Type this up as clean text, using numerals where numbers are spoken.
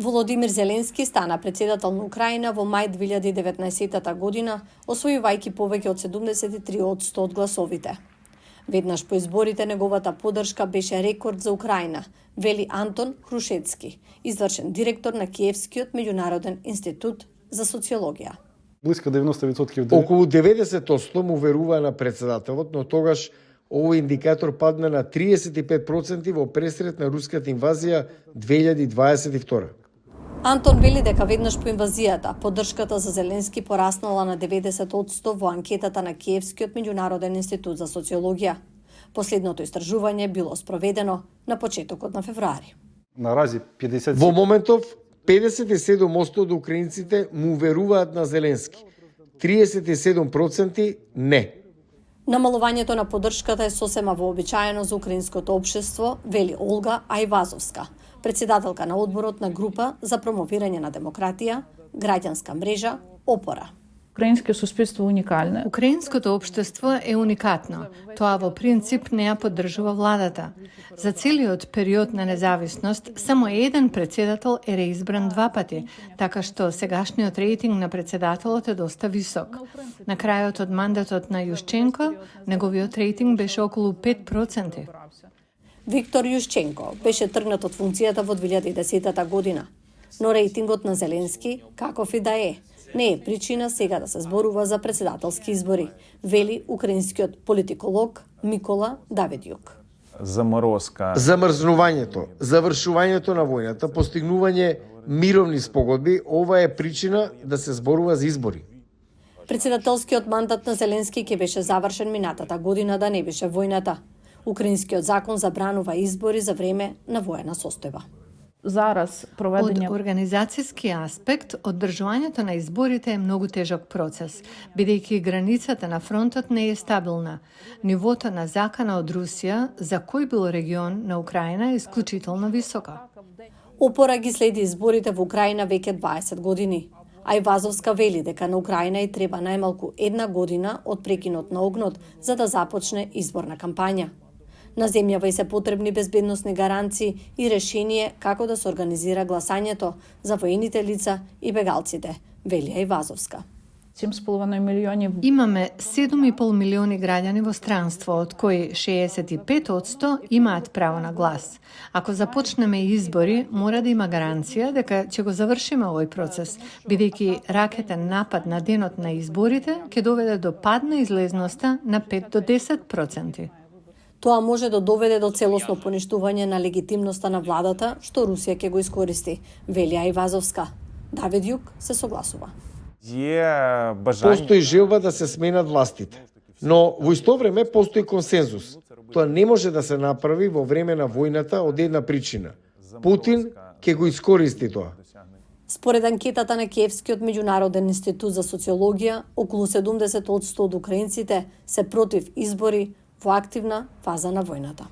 Володимир Зеленски стана претседател на Украина во мај 2019 година, освојувајќи повеќе од 73% од гласовите. Веднаш по изборите неговата поддршка беше рекорд за Украина, вели Антон Крушецки, извршен директор на Киевскиот меѓународен институт за социологија. Близко 90%. Околу 90% му верува на председателот, но тогаш овој индикатор падна на 35% во пресред на руската инвазија 2022. Антон вели дека веднаш по инвазијата, поддршката за Зеленски пораснала на 90% во анкетата на Киевскиот меѓународен институт за социологија. Последното истражување било спроведено на почетокот на февруари. На рази 50. Во моментов 57% од украинците му веруваат на Зеленски. 37% не. Намалувањето на поддршката е сосема вообичаено за украинското општество, вели Олга Ајвазовска, председателка на одборот на група за промовирање на демократија, граѓанска мрежа Опора. Украинското суспетство уникално. Украинското општество е уникатно. Тоа во принцип не ја поддржува владата. За целиот период на независност, само еден председател е реизбран 2 пати, така што сегашниот рейтинг на председателот е доста висок. На крајот од мандатот на Јушченко, неговиот рейтинг беше околу 5%. Виктор Јушченко беше тргнат од функцијата во 2010 година, но рейтингот на Зеленски, каков и да е, не е причина сега да се зборува за председателски избори, вели украинскиот политиколог Микола Давидјук. Замрзнувањето, завршувањето на војната, постигнување мировни спогодби, ова е причина да се зборува за избори. Председателскиот мандат на Зеленски ќе беше завршен минатата година да не беше војната. Украинскиот закон забранува избори за време на воена состојба. Зараз Од проведење организацијски аспект, оддржувањето на изборите е многу тежок процес, бидејќи границата на фронтот не е стабилна. Нивото на закана од Русија за кој бил регион на Украина е исклучително висока. Опора ги следи изборите во Украина веќе 20 години. Ајвазовска вели дека на Украина и треба најмалку 1 година од прекинот на огнот за да започне изборна кампања. На земјава и се потребни безбедносни гаранции и решение како да се организира гласањето за воените лица и бегалците, вели Ајвазовска. 7,5 милиони. Имаме 7,5 милиони граѓани во странство, од кои 65% имаат право на глас. Ако започнеме избори, мора да има гаранција дека ќе го завршиме овој процес, бидејќи ракетен напад на денот на изборите ќе доведе до пад на излезноста на 5 до 10%. Тоа може да доведе до целосно поништување на легитимноста на владата, што Русија ќе го искористи, вели Ајвазовска. Давидјук се согласува. Постои желба да се сменат властите, но во исто време постои консензус. Тоа не може да се направи во време на војната од една причина. Путин ќе го искористи тоа. Според анкетата на Киевскиот меѓународен институт за социологија, околу 70% од украинците се против избори во активна фаза на војната.